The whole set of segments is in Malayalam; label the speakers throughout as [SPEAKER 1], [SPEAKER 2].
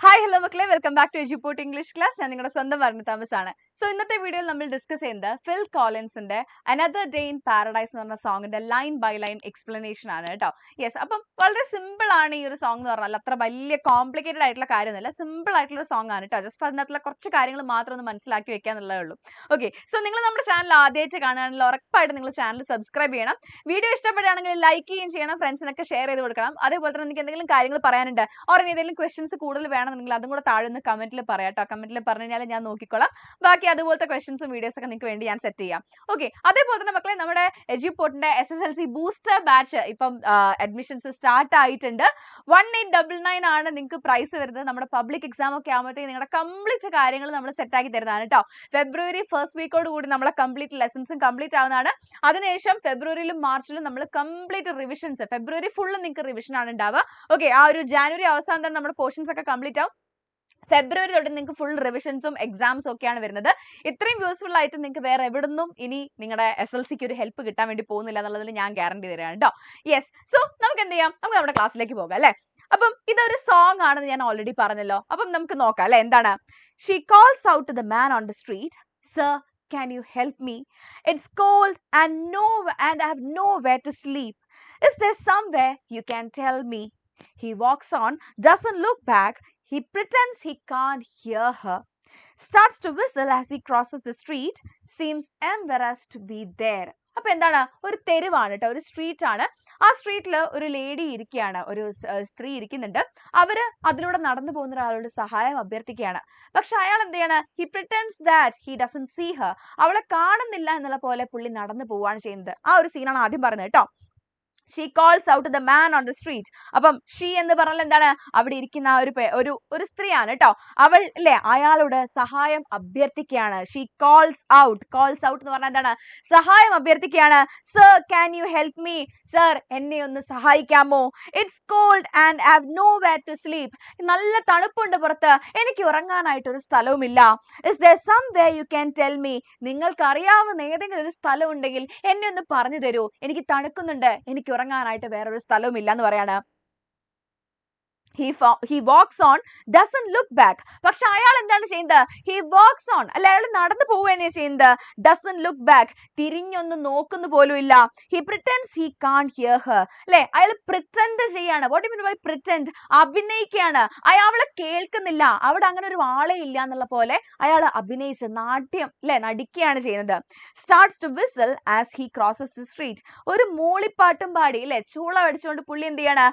[SPEAKER 1] ഹായ് ഹലോ മക്കളെ, welcome back to Eduport English class. ഞാൻ നിങ്ങളുടെ സ്വന്തം വർണ്ണ താമസ് ആണ്. സോ ഇന്നത്തെ വീഡിയോയിൽ നമ്മൾ ഡിസ്കസ് ചെയ്യുന്നത് ഫിൽ കോളിൻസിന്റെ അനദർ ഡേ ഇൻ പാരഡൈസ് എന്ന് പറഞ്ഞ സോങ്ങിന്റെ ലൈൻ ബൈ ലൈൻ എക്സ്പ്ലനേഷൻ ആണ് കേട്ടോ. യെസ്, അപ്പം വളരെ സിമ്പിൾ ആണ് ഈ ഒരു സോങ് എന്ന് പറഞ്ഞാൽ. അത്ര വലിയ കോംപ്ലിക്കേറ്റഡ് ആയിട്ടുള്ള കാര്യമൊന്നുമില്ല, സിമ്പിൾ ആയിട്ടുള്ള സോങ് ആണ് കേട്ടോ. ജസ്റ്റ് അതിനകത്തുള്ള കുറച്ച് കാര്യങ്ങൾ മാത്രം ഒന്ന് മനസ്സിലാക്കി വെക്കാന്നുള്ളതേ ഉള്ളൂ. ഓക്കെ, സോ നിങ്ങൾ നമ്മുടെ ചാനൽ ആദ്യമായിട്ട് കാണുകയാണെങ്കിൽ ഉറപ്പായിട്ട് നിങ്ങൾ ചാനൽ സബ്സ്ക്രൈബ് ചെയ്യണം. വീഡിയോ ഇഷ്ടപ്പെടുകയാണെങ്കിൽ ലൈക്ക് ചെയ്യുകയും ചെയ്യണം, ഫ്രണ്ട്സിനൊക്കെ ഷെയർ ചെയ്ത് കൊടുക്കണം. അതേപോലെ തന്നെ നിങ്ങൾക്ക് എന്തെങ്കിലും കാര്യങ്ങൾ പറയാനുണ്ട്, ഓർ ഏതെങ്കിലും ക്വസ്റ്റൻസ് കൂടുതൽ വേണമെന്നുണ്ടെങ്കിൽ അതും കൂടെ താഴെ ഒന്ന് കമന്റിൽ പറയാം കേട്ടോ. കമന്റിൽ പറഞ്ഞു കഴിഞ്ഞാൽ ഞാൻ നോക്കിക്കോളാം. ബാക്കി അതുപോലത്തെ ക്വസ്റ്റൻസും വീഡിയോസ് ഒക്കെ നിങ്ങൾക്ക് വേണ്ടി ഞാൻ സെറ്റ് ചെയ്യാം. ഓക്കെ, അതേപോലെ തന്നെ മക്കളെ, നമ്മുടെ എജ്യൂപോർട്ടിന്റെ SSLC ബൂസ്റ്റർ ബാച്ച് ഇപ്പം അഡ്മിഷൻസ് സ്റ്റാർട്ട് ആയിട്ടുണ്ട്. 1899 ആണ് നിങ്ങൾക്ക് പ്രൈസ് വരുന്നത്. നമ്മുടെ പബ്ലിക് എക്സാം ഒക്കെ ആകുമ്പോഴത്തേക്ക് നിങ്ങളുടെ കംപ്ലീറ്റ് കാര്യങ്ങൾ നമ്മൾ സെറ്റ് ആക്കി തരുന്നതാണ് കേട്ടോ. ഫെബ്രുവരി ഫസ്റ്റ് വീക്കോട് കൂടി നമ്മളെ കംപ്ലീറ്റ് ലെസൺസും കംപ്ലീറ്റ് ആവുന്നതാണ്. അതിനുശേഷം ഫെബ്രുവരിയിലും മാർച്ചിലും നമ്മൾ കംപ്ലീറ്റ് റിവിഷൻസ്, ഫെബ്രുവരി ഫുള്ള് നിങ്ങൾക്ക് റിവിഷൻ ആണ് ഉണ്ടാവുക. ഓക്കെ, ആ ഒരു ജാനുവരി അവസാനം തന്നെ നമ്മുടെ പോർഷൻസ് ഒക്കെ കംപ്ലീറ്റ് ആവും. ഫെബ്രുവരി തൊട്ട് നിങ്ങൾക്ക് ഫുൾ റിവിഷൻസും എക്സാംസും ഒക്കെയാണ് വരുന്നത്. ഇത്രയും യൂസ്ഫുൾ ആയിട്ട് നിങ്ങൾക്ക് വേറെ എവിടുന്നും ഇനി നിങ്ങളുടെ SLCക്ക് ഒരു ഹെൽപ്പ് കിട്ടാൻ വേണ്ടി പോകുന്നില്ല എന്നുള്ളതിൽ ഞാൻ ഗ്യാരണ്ടി തരാണ് കേട്ടോ. യെസ്, സോ നമുക്ക് എന്ത് ചെയ്യാം, നമുക്ക് നമ്മുടെ ക്ലാസ്സിലേക്ക് പോകാം അല്ലേ. അപ്പം ഇതൊരു സോങ് ആണെന്ന് ഞാൻ ഓൾറെഡി പറഞ്ഞല്ലോ. അപ്പം നമുക്ക് നോക്കാം അല്ലെ. എന്താണ്? She calls out to the man on the street, sir can you help me? It's cold and I have nowhere to sleep. Is there somewhere you can tell me? He walks on, doesn't look back. He pretends he can't hear her. Starts to whistle as he crosses the street. Seems embarrassed to be there. അപ്പൊ എന്താണ്? ഒരു തെരുവാണ് കേട്ടോ, ഒരു സ്ട്രീറ്റ് ആണ്. ആ സ്ട്രീറ്റിൽ ഒരു ലേഡി ഇരിക്കുകയാണ്, ഒരു സ്ത്രീ ഇരിക്കുന്നുണ്ട്. അവര് അതിലൂടെ നടന്നു പോകുന്ന ഒരാളോട് സഹായം അഭ്യർത്ഥിക്കുകയാണ്. പക്ഷെ അയാൾ എന്ത് ചെയ്യാണ്? He pretends that he doesn't see her. അവളെ കാണുന്നില്ല എന്നുള്ള പോലെ പുള്ളി നടന്നു പോവുകയാണ് ചെയ്യുന്നത്. ആ ഒരു സീനാണ് ആദ്യം പറഞ്ഞത് കേട്ടോ. She calls out the man on the street. അപ്പം ഷീ എന്ന് പറഞ്ഞാൽ എന്താണ്? അവിടെ ഇരിക്കുന്ന ഒരു സ്ത്രീയാണ് കേട്ടോ. അവൾ അല്ലെ അയാളോട് സഹായം അഭ്യർത്ഥിക്കുകയാണ്. ഷീ കോൾസ് ഔട്ട് എന്ന് പറഞ്ഞാൽ എന്താണ്? സഹായം അഭ്യർത്ഥിക്കുകയാണ്. Sir can you help me? Sir എന്നെ ഒന്ന് സഹായിക്കാമോ? It's cold and I have nowhere to sleep. നല്ല തണുപ്പുണ്ട് പുറത്ത്, എനിക്ക് ഉറങ്ങാനായിട്ട് ഒരു സ്ഥലവുമില്ല. Is there somewhere you can tell me? നിങ്ങൾക്ക് അറിയാവുന്ന ഏതെങ്കിലും ഒരു സ്ഥലം ഉണ്ടെങ്കിൽ എന്നെ ഒന്ന് പറഞ്ഞു തരൂ, എനിക്ക് തണുക്കുന്നുണ്ട്, എനിക്ക് ഉറങ്ങാനായിട്ട് വേറൊരു സ്ഥലവും ഇല്ല എന്ന് പറയാണ്. He walks on, doesn't look back. പക്ഷെ അയാൾ എന്താണ് ചെയ്യുന്നത്? He walks on, അല്ല അയാൾ നടന്നു പോവുകയാണ് ചെയ്യുന്നത്. Doesn't look back, തിരിഞ്ഞൊന്നും നോക്കുന്നു പോലും ഇല്ല. He pretends he can't hear her. അല്ലെ അയാൾ പ്രിറ്റൻഡ് ചെയ്യാണ്. What do you mean by pretend? അഭിനയിക്കുകയാണ്. അയാളെ കേൾക്കുന്നില്ല, അവിടെ അങ്ങനെ ഒരു ആളെ ഇല്ല എന്നുള്ള പോലെ അയാൾ അഭിനയിച്ച് നാട്യം അല്ലെ നടിക്കുകയാണ് ചെയ്യുന്നത്. Starts to whistle as he crosses the street. ഒരു മൂളിപ്പാട്ടും പാടി അല്ലെ ചൂള അടിച്ചുകൊണ്ട് പുള്ളി എന്ത് ചെയ്യാണ്?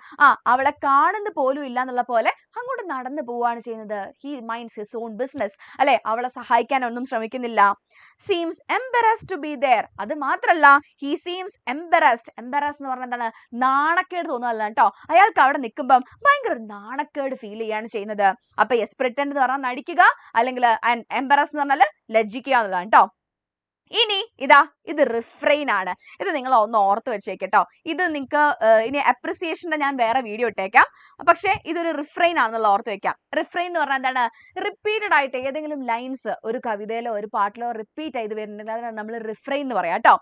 [SPEAKER 1] അവളെ കാണുന്ന പോലും ഇല്ല എന്നുള്ള പോലെ അങ്ങോട്ട് നടന്നു പോവാണ് ചെയ്യുന്നത്. He minds his own business. അല്ലെ അവളെ സഹായിക്കാൻ ഒന്നും ശ്രമിക്കുന്നില്ല. Seems embarrassed to be there. അത് മാത്രല്ല, ഹി സീംസ് എംബറസ്ഡ് എന്ന് പറഞ്ഞാൽ എന്താണ്? നാണക്കേട് തോന്നുന്നതല്ല കേട്ടോ. അയാൾക്ക് അവിടെ നിൽക്കുമ്പം ഭയങ്കര നാണക്കേട് ഫീൽ ചെയ്യാണ് ചെയ്യുന്നത്. അപ്പൊ യെസ്, പ്രിറ്റൻഡ് എന്ന് പറഞ്ഞാൽ നടിക്കുക, അല്ലെങ്കിൽ എംബറസ് എന്ന് പറഞ്ഞാൽ ലജ്ജിക്കുക എന്നുള്ളതാണ് കേട്ടോ. ഇനി ഇതാ ഇത് റിഫ്രെയിൻ ആണ്. ഇത് നിങ്ങൾ ഒന്ന് ഓർത്ത് വെച്ചേക്കട്ടോ. ഇത് നിങ്ങൾക്ക് ഇനി അപ്രിസിയേഷന്റെ ഞാൻ വേറെ വീഡിയോ ഇട്ടേക്കാം. പക്ഷെ ഇതൊരു റിഫ്രെയിൻ ആണെന്നുള്ള ഓർത്ത് വെക്കാം. റിഫ്രെയിൻ എന്ന് പറഞ്ഞാൽ എന്താണ്? റിപ്പീറ്റഡ് ആയിട്ട് ഏതെങ്കിലും ലൈൻസ് ഒരു കവിതയിലോ ഒരു പാട്ടിലോ റിപ്പീറ്റ് ചെയ്ത് വരുന്നുണ്ടെങ്കിൽ അതിനാണ് നമ്മൾ റിഫ്രെയിൻ എന്ന് പറയാം കേട്ടോ.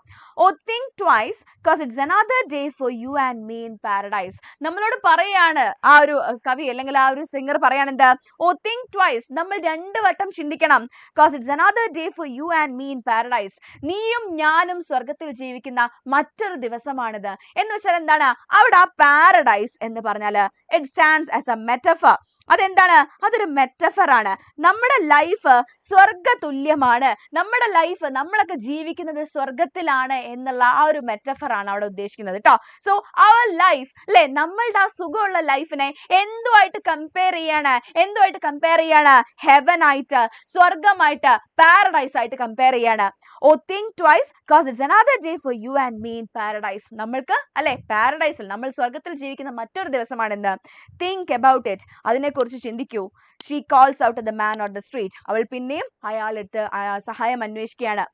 [SPEAKER 1] Oh think twice because it's another day for you and me in paradise. നമ്മളോട് പറയാണ് ആ ഒരു കവി അല്ലെങ്കിൽ ആ ഒരു സിംഗർ പറയാണ് എന്ത്? ഓ തിങ്ക് ട്വൈസ്, നമ്മൾ 2 വട്ടം ചിന്തിക്കണം. Because it's another day for you and me in paradise. നീയും ഞാനും സ്വർഗത്തിൽ ജീവിക്കുന്ന മറ്റൊരു ദിവസമാണിത്. എന്ന് വെച്ചാൽ എന്താണ്? അവിടെ ആ പാരഡൈസ് എന്ന് പറഞ്ഞാല് it stands as A metaphor. അതെന്താണ്? അതൊരു മെറ്റഫർ ആണ്. നമ്മുടെ ലൈഫ് സ്വർഗ തുല്യമാണ്, നമ്മുടെ ലൈഫ് നമ്മളൊക്കെ ജീവിക്കുന്നത് സ്വർഗത്തിലാണ് എന്നുള്ള ആ ഒരു മെറ്റഫർ ആണ് അവിടെ ഉദ്ദേശിക്കുന്നത് കേട്ടോ. സോ അവർ ലൈഫ് അല്ലെ നമ്മളുടെ ആ സുഖമുള്ള ലൈഫിനെ എന്തുമായിട്ട് കമ്പയർ ചെയ്യാണ്? ഹെവൻ ആയിട്ട്, സ്വർഗമായിട്ട്, പാരഡൈസ് ആയിട്ട് കമ്പയർ ചെയ്യാണ്. Oh think twice because it's another day for you and me in paradise. നമ്മൾക്ക് അല്ലെ പാരഡൈസിൽ, നമ്മൾ സ്വർഗത്തിൽ ജീവിക്കുന്ന മറ്റൊരു ദിവസമാണെന്ന്. തിങ്ക് അബൌട്ട് ഇറ്റ്, അതിനെക്കുറിച്ച് ചിന്തിക്കൂ. She calls out the man on the street. അവൾ പിന്നെയും അയാളെടുത്ത് സഹായം അന്വേഷിക്കുകയാണ്.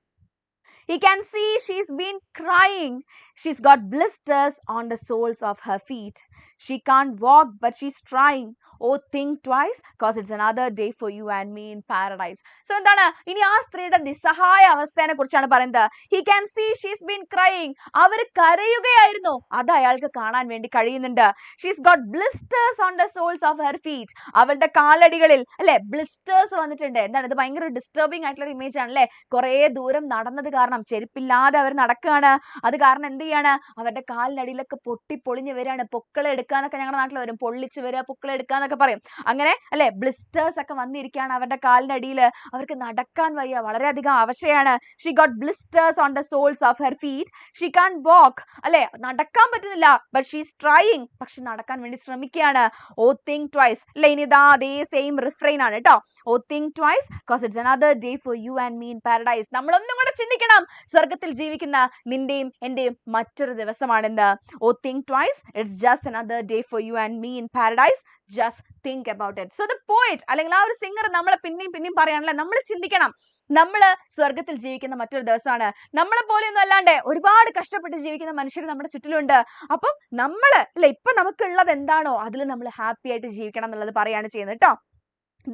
[SPEAKER 1] He can see she's been crying. She's got blisters on the soles of her feet. She can't walk, but she's trying. Oh think twice because it's another day for you and me in paradise. So എന്താണ് ഇനി ആ സ്ത്രീയുടെ നിസ്സഹായ അവസ്ഥയെ കുറിച്ചാണ് പറയുന്നത്. he can see she's been crying. അവർ കരയുകയായിരുന്നു, അത് അയാൾക്ക് കാണാൻ വേണ്ടി കഴിയുന്നുണ്ട്. she's got blisters on the soles of her feet. അവളുടെ കാലടികളിൽ അല്ലെ ബ്ലിസ്റ്റേഴ്സ് വന്നിട്ടുണ്ട്. എന്താണ് ഇത്? ഭയങ്കര ഡിസ്റ്റർബിംഗ് ആയിട്ടുള്ള ഇമേജ് ആണ് അല്ലെ. കുറെ ദൂരം നടന്നത് കാരണം, ചെരുപ്പില്ലാതെ അവർ നടക്കുകയാണ്, അത് കാരണം എന്ത് ചെയ്യാണ്, അവരുടെ കാലിനടിയിലൊക്കെ പൊട്ടി പൊളിഞ്ഞ് വരികയാണ്. പൊക്കളെ എടുക്കാനൊക്കെ ഞങ്ങളുടെ നാട്ടിൽ വരും, പൊള്ളിച്ച് വരിക, പൊക്കളെ എടുക്കാന്നൊക്കെ പറയും. അങ്ങനെ അല്ലെ ബ്ലിസ്റ്റേഴ്സ് ഒക്കെ വന്നിരിക്കുകയാണ് അവരുടെ കാലിനടിയിൽ. അവർക്ക് നടക്കാൻ വയ്യ, വളരെയധികം അവശയാണ്. she got blisters on the soles of her feet. she can't walk. അല്ലെ നടക്കാൻ പറ്റുന്നില്ല, but she's trying. പക്ഷെ നടക്കാൻ വേണ്ടി ശ്രമിക്കുകയാണ്. oh think twice. അല്ലെ ഇനി ഇതാ അതേ സെയിം റിഫ്രെയിൻ ആണ് കേട്ടോ. oh think twice because it's another day for you and me in paradise. നമ്മൾ ഒന്നും കൂടെ ചിന്തിക്കണം, സ്വർഗത്തിൽ ജീവിക്കുന്ന നിന്റെയും എന്റെയും മറ്റൊരു ദിവസമാണെന്ന്. oh think twice, it's just another day for you and me in paradise. just think about it. so the poet അല്ലെങ്കിൽ ആ ഒരു സിംഗർ നമ്മളെ പിന്നെയും പറയാനല്ലേ, നമ്മൾ ചിന്തിക്കണം, നമ്മള് സ്വർഗത്തിൽ ജീവിക്കുന്ന മറ്റൊരു ദിവസമാണ്. നമ്മളെ പോലെയൊന്നും അല്ലാണ്ട് ഒരുപാട് കഷ്ടപ്പെട്ട് ജീവിക്കുന്ന മനുഷ്യർ നമ്മുടെ ചുറ്റിലുണ്ട്. അപ്പം നമ്മള് അല്ലെ ഇപ്പൊ നമുക്കുള്ളത് എന്താണോ അതിൽ നമ്മൾ ഹാപ്പി ആയിട്ട് ജീവിക്കണം എന്നുള്ളത് പറയാണ് ചെയ്യുന്നത് കേട്ടോ.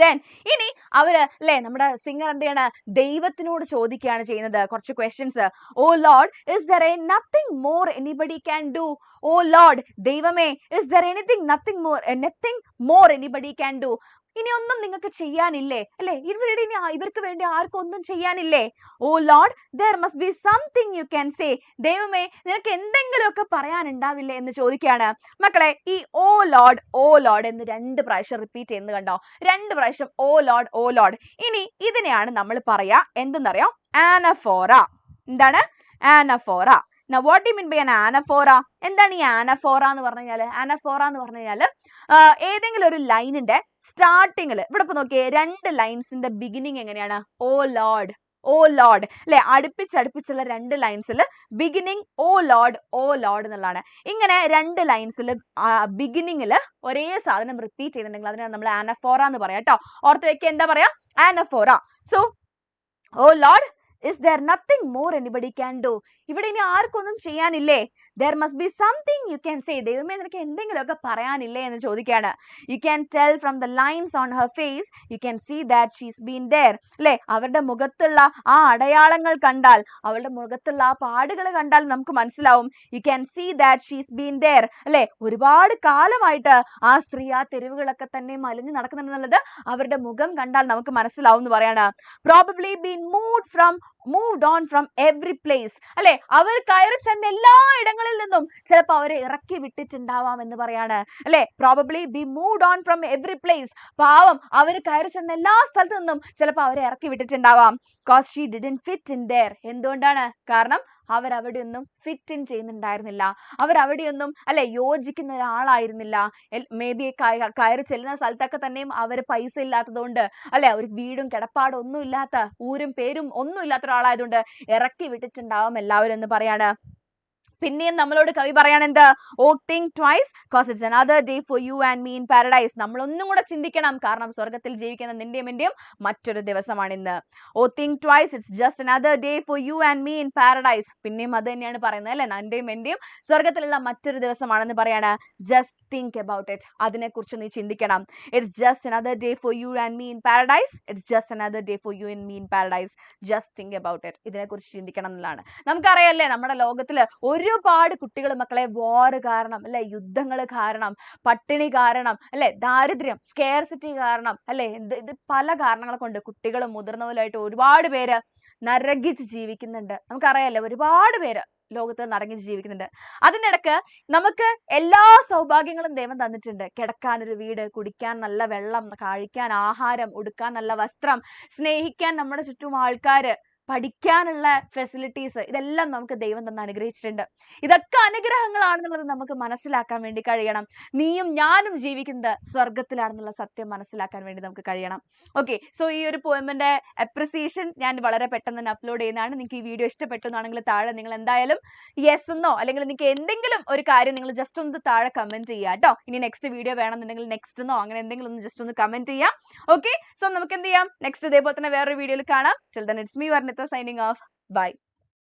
[SPEAKER 1] ദെൻ ഇനി അവര് അല്ലെ നമ്മുടെ സിംഗർ എന്ത് ചെയ്യാണ്, ദൈവത്തിനോട് ചോദിക്കുകയാണ് ചെയ്യുന്നത് കുറച്ച് questions. Oh lord, is there nothing more anybody can do? Oh lord, ദൈവമേ, is there nothing more anybody can do? ഇനി ഒന്നും നിങ്ങൾക്ക് ചെയ്യാനില്ലേ അല്ലെ? ഇവിടെ ഇനി ഇവർക്ക് വേണ്ടി ആർക്കും ഒന്നും ചെയ്യാനില്ലേ? ഓ Lord, there must be something you can say. ദൈവമേ, നിനക്ക് എന്തെങ്കിലുമൊക്കെ പറയാനുണ്ടാവില്ലേ എന്ന് ചോദിക്കുകയാണ്. മക്കളെ, ഈ ഓ ലോർഡ് എന്ന് 2 പ്രാവശ്യം റിപ്പീറ്റ് ചെയ്യുന്നത് കണ്ടോ? 2 പ്രാവശ്യം ഓ ലോർഡ്. ഇനി ഇതിനെയാണ് നമ്മൾ പറയാ എന്തെന്നറിയാം, ആനഫോറ. എന്താണ് ആനഫോറ? Now what do you mean by an anaphora? എന്താണ് ഈ ആനഫോറ എന്ന് പറഞ്ഞു കഴിഞ്ഞാൽ ഏതെങ്കിലും ഒരു ലൈനിന്റെ സ്റ്റാർട്ടിങ്ങിൽ, ഇവിടെ ഇപ്പൊ നോക്കിയേ 2 ലൈൻസിന്റെ ബിഗിനിങ് എങ്ങനെയാണ്? ഓ ലോർഡ് അല്ലെ, അടുപ്പിച്ചുള്ള 2 ലൈൻസിൽ ബിഗിനിങ് ഓ ലോർഡ് എന്നുള്ളതാണ്. ഇങ്ങനെ 2 ലൈൻസിൽ ബിഗിനിങ്ങിൽ ഒരേ സാധനം റിപ്പീറ്റ് ചെയ്യുന്നുണ്ടെങ്കിൽ അതിനാണ് നമ്മൾ ആനഫോറ എന്ന് പറയാം കേട്ടോ. ഓർത്ത് വെക്കുക, എന്താ പറയാ? Anaphora. So oh lord, is there nothing more anybody can do? ഇവിടെ ഇനി ആർക്കൊന്നും ചെയ്യാനില്ലേ? there must be something you can say. ദൈവമേ, നിനക്ക് എന്തെങ്കിലുമൊക്കെ പറയാനില്ലേ എന്ന് ചോദിക്കുകയാണ്. you can tell from the lines on her face, you can see that she's been there. അല്ലെ, അവരുടെ മുഖത്തുള്ള ആ അടയാളങ്ങൾ കണ്ടാൽ, അവളുടെ മുഖത്തുള്ള ആ പാടുകൾ കണ്ടാൽ നമുക്ക് മനസ്സിലാവും. you can see that she's been there. അല്ലെ, ഒരുപാട് കാലമായിട്ട് ആ സ്ത്രീ ആ തെരുവുകളൊക്കെ തന്നെ മലിഞ്ഞു നടക്കുന്നുണ്ടെന്നുള്ളത് അവരുടെ മുഖം കണ്ടാൽ നമുക്ക് മനസ്സിലാവും എന്ന് പറയാണ്. probably been moved on from every place. അല്ലെ, അവർ കയറി ചെന്ന എല്ലാ ഇടങ്ങളിൽ നിന്നും ചിലപ്പോൾ അവരെ ഇറക്കി വിട്ടിട്ടുണ്ടാവാം എന്ന് പറയാണ്. അല്ലെ, probably be moved on from every place. പാവം, അവർ കയറി ചെന്ന എല്ലാ സ്ഥലത്തു നിന്നും ചിലപ്പോൾ അവരെ ഇറക്കി വിട്ടിട്ടുണ്ടാവാം. because she didn't fit in there. എന്തുകൊണ്ടാണ്? കാരണം അവരവിടെയൊന്നും ഫിറ്റ് ഇൻ ചെയ്യുന്നുണ്ടായിരുന്നില്ല, അവരവിടെയൊന്നും അല്ലെ യോജിക്കുന്ന ഒരാളായിരുന്നില്ല. മേ ബി കയറി ചെല്ലുന്ന സ്ഥലത്തൊക്കെ തന്നെയും അവർ പൈസ ഇല്ലാത്തതുകൊണ്ട് അല്ലെ, ഒരു വീടും കിടപ്പാടും ഒന്നും ഇല്ലാത്ത, ഊരും പേരും ഒന്നും ഇല്ലാത്ത ഒരാളായതുകൊണ്ട് ഇറക്കി വിട്ടിട്ടുണ്ടാവും എല്ലാവരും എന്ന് പറയാണ്. പിന്നെയും നമ്മളോട് കവി പറയാണ് എന്ത്? Oh think twice because it's another day for you and me in paradise. നമ്മൾ ഒന്നും കൂടെ ചിന്തിക്കണം, കാരണം സ്വർഗത്തിൽ ജീവിക്കുന്ന നിന്റെയും എന്റെയും മറ്റൊരു ദിവസമാണ് ഇന്ന്. Oh think twice, it's just another day for you and me in paradise. പിന്നെയും അത് തന്നെയാണ് പറയുന്നത് അല്ലെ, നിന്റെയും എന്റെയും സ്വർഗത്തിലുള്ള മറ്റൊരു ദിവസമാണെന്ന് പറയാണ്. just think about it. അതിനെക്കുറിച്ച് നീ ചിന്തിക്കണം. it's just another day for you and me in paradise. it's just another day for you and me in paradise. just think about it. ഇതിനെക്കുറിച്ച് ചിന്തിക്കണം എന്നുള്ളതാണ്. നമുക്കറിയാല്ലേ, നമ്മുടെ ലോകത്തില് ഒരുപാട് കുട്ടികൾ മക്കളെ വാർ കാരണം അല്ലെ, യുദ്ധങ്ങൾ കാരണം, പട്ടിണി കാരണം അല്ലെ, ദാരിദ്ര്യം, സ്കേർസിറ്റി കാരണം അല്ലെ, ഇത് പല കാരണങ്ങളെ കൊണ്ട് കുട്ടികളും മുതിർന്നവരുമായിട്ട് ഒരുപാട് പേര് നരകിച്ച് ജീവിക്കുന്നുണ്ട്. നമുക്കറിയാലോ, ഒരുപാട് പേര് ലോകത്ത് നരകിച്ച് ജീവിക്കുന്നുണ്ട്. അതിനിടക്ക് നമുക്ക് എല്ലാ സൗഭാഗ്യങ്ങളും ദൈവം തന്നിട്ടുണ്ട്. കിടക്കാൻ ഒരു വീട്, കുടിക്കാൻ നല്ല വെള്ളം, കഴിക്കാൻ ആഹാരം, ഉടുക്കാൻ നല്ല വസ്ത്രം, സ്നേഹിക്കാൻ നമ്മുടെ ചുറ്റും ആൾക്കാര്, പഠിക്കാനുള്ള ഫെസിലിറ്റീസ്, ഇതെല്ലാം നമുക്ക് ദൈവം തന്നെ അനുഗ്രഹിച്ചിട്ടുണ്ട്. ഇതൊക്കെ അനുഗ്രഹങ്ങളാണെന്നുള്ളത് നമുക്ക് മനസ്സിലാക്കാൻ വേണ്ടി കഴിയണം. നീയും ഞാനും ജീവിക്കുന്നത് സ്വർഗത്തിലാണെന്നുള്ള സത്യം മനസ്സിലാക്കാൻ വേണ്ടി നമുക്ക് കഴിയണം. ഓക്കെ, സോ ഈ ഒരു പോയമിന്റെ അപ്രിസിയേഷൻ ഞാൻ വളരെ പെട്ടെന്ന് തന്നെ അപ്ലോഡ് ചെയ്യുന്നതാണ്. നിങ്ങൾക്ക് ഈ വീഡിയോ ഇഷ്ടപ്പെട്ടു എന്നാണെങ്കിൽ താഴെ നിങ്ങൾ എന്തായാലും യെസ് എന്നോ അല്ലെങ്കിൽ നിങ്ങൾക്ക് എന്തെങ്കിലും ഒരു കാര്യം നിങ്ങൾ ജസ്റ്റ് ഒന്ന് താഴെ കമന്റ് ചെയ്യുക കേട്ടോ. ഇനി നെക്സ്റ്റ് വീഡിയോ വേണമെന്നുണ്ടെങ്കിൽ നെക്സ്റ്റ് എന്നോ അങ്ങനെ എന്തെങ്കിലും ഒന്ന് ജസ്റ്റ് ഒന്ന് കമന്റ് ചെയ്യാം. ഓക്കെ, സോ നമുക്ക് എന്ത് ചെയ്യാം, നെക്സ്റ്റ് ഇതേപോലെ തന്നെ വേറൊരു വീഡിയോയിൽ കാണാം. Till then, it's me, Varnita, signing off. Bye.